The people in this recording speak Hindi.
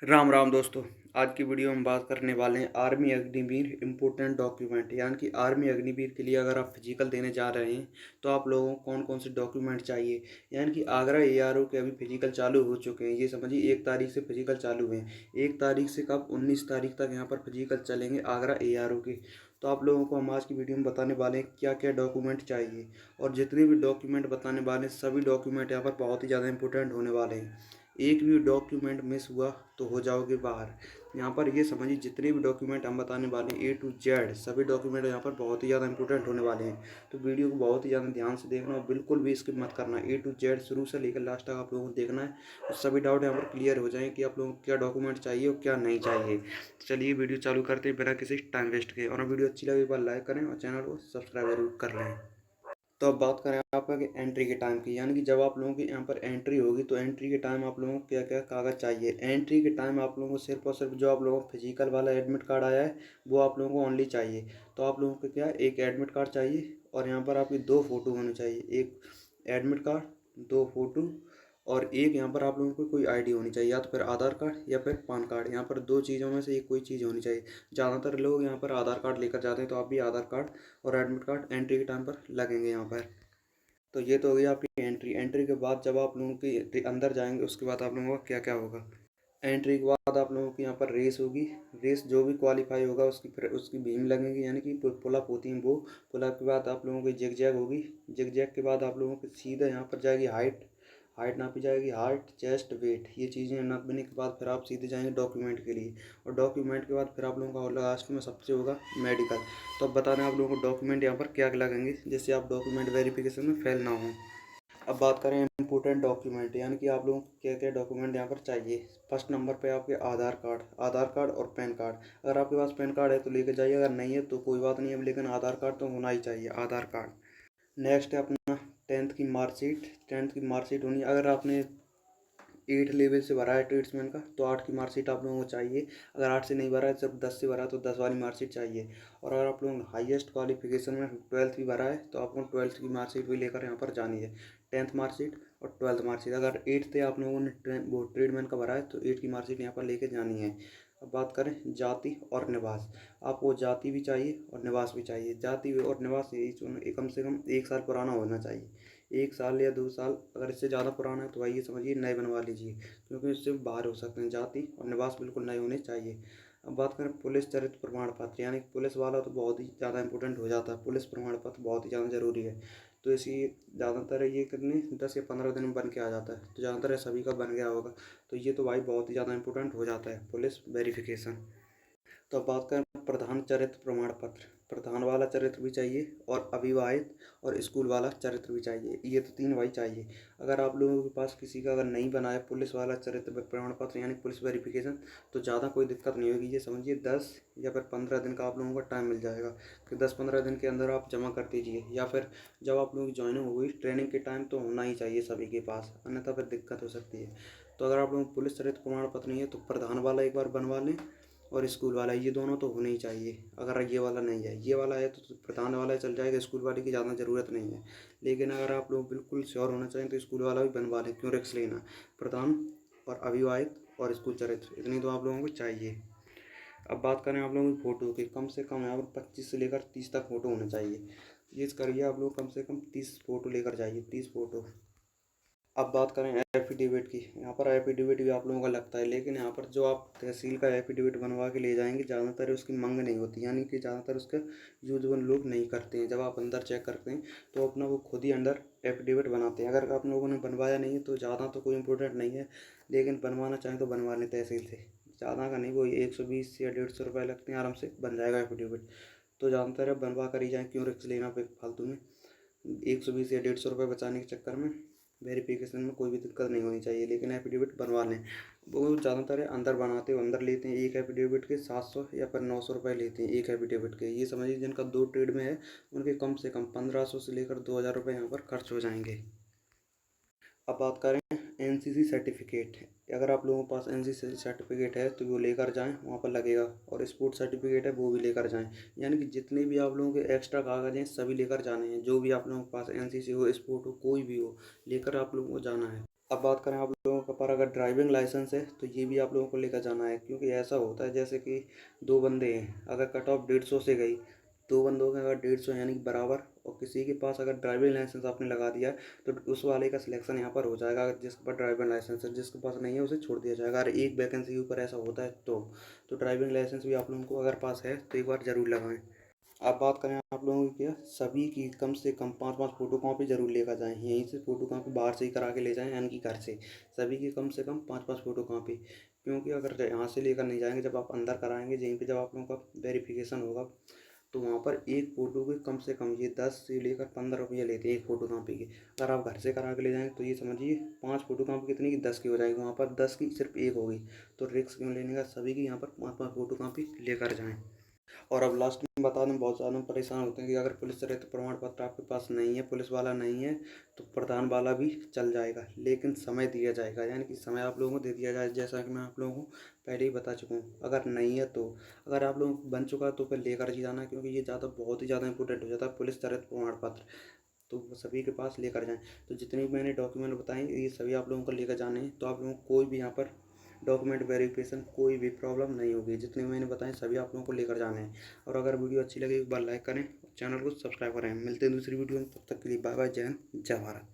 राम राम दोस्तों। आज की वीडियो में बात करने वाले हैं आर्मी अग्निवीर इम्पोर्टेंट डॉक्यूमेंट, यानी कि आर्मी अग्निवीर के लिए अगर आप फिजिकल देने जा रहे हैं तो आप लोगों को कौन कौन से डॉक्यूमेंट चाहिए। यानी कि आगरा एआरओ के अभी फिजिकल चालू हो चुके हैं। ये समझिए 1 तारीख से फिजिकल चालू हैं। 1 तारीख से कब 19 तारीख तक यहाँ पर फिजिकल चलेंगे आगरा एआरओ के। तो आप लोगों को हम आज की वीडियो में बताने वाले हैं क्या क्या डॉक्यूमेंट चाहिए, और जितने भी डॉक्यूमेंट बताने वाले हैं सभी डॉक्यूमेंट यहाँ पर बहुत ही ज़्यादा इंपॉर्टेंट होने वाले हैं। एक भी डॉक्यूमेंट मिस हुआ तो हो जाओगे बाहर। यहाँ पर ये समझिए जितने भी डॉक्यूमेंट हम बताने वाले हैं A to Z सभी डॉक्यूमेंट यहाँ पर बहुत ही ज़्यादा इंपॉर्टेंट होने वाले हैं। तो वीडियो को बहुत ही ज़्यादा ध्यान से देखना और बिल्कुल भी स्किप मत करना। A to Z शुरू से लेकर लास्ट तक आप लोगों को देखना है, तो सभी डाउट यहाँ पर क्लियर हो जाएँ कि आप लोगों को क्या डॉक्यूमेंट चाहिए और क्या नहीं चाहिए। तो चलिए वीडियो चालू करते हैं बिना किसी टाइम वेस्ट के, और वीडियो अच्छी लगे एक बार लाइक करें और चैनल को सब्सक्राइब जरूर कर लें। तो अब बात करें आपका कि एंट्री के टाइम की, यानी कि जब आप लोगों की यहाँ पर एंट्री होगी तो एंट्री के टाइम आप लोगों को क्या क्या कागज़ चाहिए। एंट्री के टाइम आप लोगों को सिर्फ और सिर्फ जो आप लोगों को फिजिकल वाला एडमिट कार्ड आया है वो आप लोगों को ओनली चाहिए। तो आप लोगों को क्या एक एडमिट कार्ड चाहिए और यहाँ पर आपकी 2 फ़ोटो होनी चाहिए। एक एडमिट कार्ड, 2 फ़ोटो, और एक यहाँ पर आप लोगों को कोई आईडी होनी चाहिए, या तो फिर आधार कार्ड या फिर पैन कार्ड। यहाँ पर 2 चीज़ों में से एक कोई चीज़ होनी चाहिए। ज़्यादातर लोग यहाँ पर आधार कार्ड लेकर जाते हैं, तो आप भी आधार कार्ड और एडमिट कार्ड एंट्री के टाइम पर लगेंगे यहाँ पर। तो ये तो हो गई आपकी एंट्री। एंट्री के बाद जब आप लोगों के अंदर जाएंगे उसके बाद आप लोगों का क्या क्या होगा। एंट्री के बाद आप लोगों की यहाँ पर रेस होगी। रेस जो भी क्वालिफाई होगा उसकी फिर उसकी बीम लगेगी, यानी कि पुलअप होती हैं वो। पुलअप के बाद आप लोगों की जिग जैग होगी। जिग जैग के बाद आप लोगों की सीधा यहाँ पर जाएगी हाइट। हाइट नापी जाएगी, हाइट चेस्ट वेट, ये चीज़ें नापने के बाद फिर आप सीधे जाएंगे डॉक्यूमेंट के लिए। और डॉक्यूमेंट के बाद फिर आप लोगों का लास्ट में सबसे होगा मेडिकल। तो अब बता रहे हैं आप लोगों को डॉक्यूमेंट यहाँ पर क्या लगेंगे, जिससे आप डॉक्यूमेंट वेरिफिकेशन में फेल ना हो। अब बात करें इम्पोर्टेंट डॉक्यूमेंट, यानी कि आप लोगों को क्या क्या डॉक्यूमेंट यहाँ पर चाहिए। फर्स्ट नंबर पे आपके आधार कार्ड और पैन कार्ड। अगर आपके पास पैन कार्ड है तो लेके जाइए, अगर नहीं है तो कोई बात नहीं है, लेकिन आधार कार्ड तो होना ही चाहिए, आधार कार्ड। नेक्स्ट है अपना टेंथ की मार्कशीट होनी है। अगर आपने 8 लेवल से भरा है ट्रेड्समैन का तो 8 की मार्कशीट आप लोगों को चाहिए। अगर 8 से नहीं भरा है, सिर्फ 10 से भरा है, तो 10 वाली मार्कशीट चाहिए। और अगर आप लोग हाईएस्ट क्वालिफिकेशन में 12th भी भरा है तो आपको 12th की मार्कशीट भी लेकर यहाँ पर जानी है। 10th मार्कशीट और 12th मार्कशीट। अगर 8th आप लोगों ने वो ट्रेडमैन का भरा है तो 8 की मार्कशीट यहाँ पर लेके जानी है। अब बात करें जाति और निवास। आपको जाति भी चाहिए और निवास भी चाहिए। जाति और निवास ये कम से कम 1 साल पुराना होना चाहिए। 1 साल या 2 साल, अगर इससे ज़्यादा पुराना है तो भाई ये समझिए नए बनवा लीजिए, क्योंकि इससे बाहर हो सकते हैं। जाति और निवास बिल्कुल नए होने चाहिए। अब बात करें पुलिस चरित्र प्रमाण पत्र, यानी पुलिस वाला तो बहुत ही ज़्यादा इंपॉर्टेंट हो जाता है। पुलिस प्रमाण पत्र बहुत ही ज़्यादा ज़रूरी है। तो इसी ज़्यादातर ये कितने 10 या 15 दिन में बन के आ जाता है, तो ज़्यादातर सभी का बन गया होगा। तो ये तो भाई बहुत ही ज़्यादा इंपॉर्टेंट हो जाता है पुलिस वेरिफिकेशन। तो अब बात करें प्रधान चरित्र प्रमाण पत्र। प्रधान वाला चरित्र भी चाहिए और अविवाहित और स्कूल वाला चरित्र भी चाहिए। ये तो 3 भाई चाहिए। अगर आप लोगों के पास किसी का अगर नहीं बना है पुलिस वाला चरित्र प्रमाण पत्र यानी पुलिस वेरिफिकेशन, तो ज़्यादा कोई दिक्कत नहीं होगी। ये समझिए 10 या फिर 15 दिन का आप लोगों का टाइम मिल जाएगा कि 10-15 दिन के अंदर आप जमा कर दीजिए, या फिर जब आप लोगों की ज्वाइनिंग होगी ट्रेनिंग के टाइम तो होना ही चाहिए सभी के पास, अन्यथा फिर दिक्कत हो सकती है। तो अगर आप लोगों को पुलिस चरित्र प्रमाण पत्र नहीं है तो प्रधान वाला एक बार बनवा लें, और स्कूल वाला, ये दोनों तो होने ही चाहिए। अगर ये वाला नहीं है, ये वाला है तो प्रधान वाला चल जाएगा, स्कूल वाले की ज़्यादा ज़रूरत नहीं है। लेकिन अगर आप लोग बिल्कुल श्योर होना चाहें तो स्कूल वाला भी बनवा लें, क्यों रिक्स लेना। प्रधान और अविवाहित और स्कूल चरित्र, इतनी तो आप लोगों को चाहिए। अब बात करें आप लोगों की फ़ोटो की, कम से कम यहाँ पर 25 से लेकर 30 तक फ़ोटो होना चाहिए। ये करिए आप लोग कम से कम 30 फ़ोटो लेकर जाइए, 30 फ़ोटो। अब बात करें एफिडेविट की। यहाँ पर एफिडेविट भी आप लोगों का लगता है, लेकिन यहाँ पर जो आप तहसील का एफिडेविट बनवा के ले जाएंगे ज़्यादातर उसकी मांग नहीं होती, यानी कि ज़्यादातर उसका यूज लोग नहीं करते हैं। जब आप अंदर चेक करते हैं तो अपना वो खुद ही अंदर एफिडेविट बनाते हैं। अगर आप लोगों ने बनवाया नहीं है तो ज़्यादा तो कोई इंपॉर्टेंट नहीं है, लेकिन बनवाना चाहें तो बनवा लें तहसील से। ज़्यादा का नहीं, वो 120 या 150 रुपये लगते हैं, आराम से बन जाएगा एफिडेविट। तो ज़्यादातर बनवा कर ही जाएँ, क्यों रिक्स लेना फालतू में। 120 या 150 रुपये बचाने के चक्कर में वेरिफिकेशन में कोई भी दिक्कत नहीं होनी चाहिए, लेकिन एफिडेविट बनवा लें। वो ज़्यादातर अंदर बनाते हो, अंदर लेते हैं एक एफिडेविट के 700 या फिर 900 रुपये लेते हैं एक एफिडेविट के। ये समझिए जिनका 2 ट्रेड में है उनके कम से कम 1500 से लेकर 2000 रुपये यहाँ पर खर्च हो जाएंगे। अब बात करें एनसीसी सर्टिफिकेट। अगर आप लोगों के पास एनसीसी सर्टिफिकेट है तो वो लेकर जाएं, वहाँ पर लगेगा। और स्पोर्ट्स सर्टिफिकेट है वो भी लेकर जाएं। यानी कि जितने भी आप लोगों के एक्स्ट्रा कागज हैं सभी लेकर जाने हैं। जो भी आप लोगों के पास एनसीसी हो, स्पोर्ट हो, कोई भी हो, लेकर आप लोगों को जाना है। अब बात करें आप लोगों के पास अगर ड्राइविंग लाइसेंस है तो ये भी आप लोगों को लेकर जाना है, क्योंकि ऐसा होता है जैसे कि दो बंदे हैं, अगर कट ऑफ 150 से गई, दो बंदों के अगर 150 यानी कि बराबर, और किसी के पास अगर ड्राइविंग लाइसेंस आपने लगा दिया तो उस वाले का सिलेक्शन यहाँ पर हो जाएगा। अगर जिसके पास ड्राइविंग लाइसेंस है, जिसके पास नहीं है उसे छोड़ दिया जाएगा। अगर एक वैकेंसी के ऊपर ऐसा होता है तो ड्राइविंग लाइसेंस भी आप लोगों को अगर पास है तो एक बार ज़रूर लगाएं। अब बात करें आप लोगों की, क्या सभी की कम से कम 5-5 फ़ोटो कॉपी ज़रूर लेकर जाएं। यहीं से फ़ोटो कॉपी बाहर से ही करा के ले जाएं, यानी कि घर से सभी की कम से कम 5-5 फ़ोटो कॉपी। क्योंकि अगर यहाँ से लेकर नहीं जाएंगे, जब आप अंदर कराएंगे यहीं पे, जब आप लोगों का वेरिफिकेशन होगा तो वहाँ पर एक फ़ोटो के कम से कम ये 10 से लेकर 15 रुपये लेते हैं एक फ़ोटो कॉपी के। अगर आप घर से करा के ले जाएंगे तो ये समझिए 5 फ़ोटो कॉपी कितनी की 10 की हो जाएगी, वहाँ पर 10 की सिर्फ एक होगी। तो रिस्क क्यों लेने का, सभी की यहाँ पर 5-5 फ़ोटो कॉपी लेकर जाएँ। और अब लास्ट में बता दें, बहुत ज़्यादा परेशान होते हैं कि अगर पुलिस रहित प्रमाण पत्र आपके पास नहीं है, पुलिस वाला नहीं है, तो प्रधान वाला भी चल जाएगा, लेकिन समय दिया जाएगा, यानी कि समय आप लोगों को दे दिया जाए, जैसा कि मैं आप लोगों को पहले ही बता चुका हूँ। अगर नहीं है तो, अगर आप लोगों को बन चुका है तो फिर लेकर ही जाना, क्योंकि ये ज़्यादा बहुत ही ज़्यादा इंपॉर्टेंट हो जाता है पुलिस रहित प्रमाण पत्र। तो वो सभी के पास लेकर जाएं। तो जितने भी मैंने डॉक्यूमेंट बताए ये सभी आप लोगों को लेकर जाने हैं, तो आप लोगों को कोई भी यहाँ पर डॉक्यूमेंट वेरिफिकेशन कोई भी प्रॉब्लम नहीं होगी। जितने मैंने बताए सभी आप लोगों को लेकर जाने हैं। और अगर वीडियो अच्छी लगे एक बार लाइक करें, चैनल को सब्सक्राइब करें। मिलते हैं दूसरी वीडियो में, तब तक के लिए बाय बाय, जय हिंद, जय भारत।